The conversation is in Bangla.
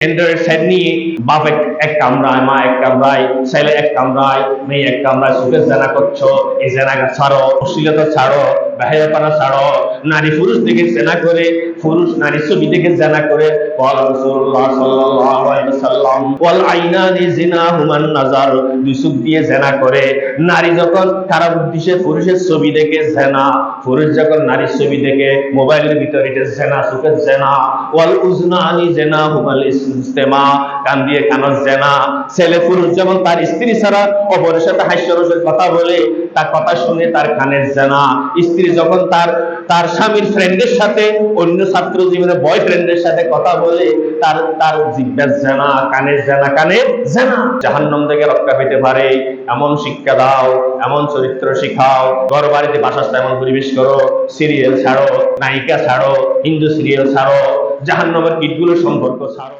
অ্যান্ড্রয়েড সেট নিয়ে বাপ এক কামরায়, মা এক কামরায়, ছেলে এক কামরায়, মেয়ে এক কামরায় সুখে জেনা করছো। এই জেনাকে ছাড়ো, অশ্লীলতা ছাড়ো, বেহায়াপনা ছাড়ো। নারী পুরুষ দেখে জেনা করে, পুরুষ নারী ছবি দেখে জেনা করে। রাসূলুল্লাহ সাল্লাল্লাহু আলাইহি ওয়াসাল্লাম ওয়াল আইনানি জিনাহুমান নাজার, দুই চোখ দিয়ে জেনা করে। নারী যখন খারাপ উদ্দেশ্যে পুরুষের ছবি দেখে জেনা, পুরুষ যখন নারীর ছবি দেখে মোবাইলের ভিতরে, এটা জেনা, চোখের জেনা। ওয়াল উজনানি জিনাহুমাল ইস্তেমা, কান দিয়ে কানের জেনা। ছেলে পুরুষ যেমন তার স্ত্রী ছাড়া অপরের সাথে হাস্যরসের কথা বলে, তার কথা শুনে তার কানের জেনা। স্ত্রী যখন তার তার স্বামীর ফ্রেন্ডের সাথে, অন্য ছাত্র জীবনে বয়ফ্রেন্ডের সাথে কথা বলে, তার তার জিহ্বার জেনা, কানের জেনা, কানের জেনা। জাহান্নাম থেকে রক্ষা পেতে পারে এমন শিক্ষা দাও, এমন চরিত্র শিখাও। ঘর বাড়িতে বাসায় এমন পরিবেশ করো। সিরিয়াল ছাড়ো, নায়িকা ছাড়ো, হিন্দু সিরিয়াল ছাড়ো, জাহান্নামের গীতগুলো সম্পর্ক ছাড়ো।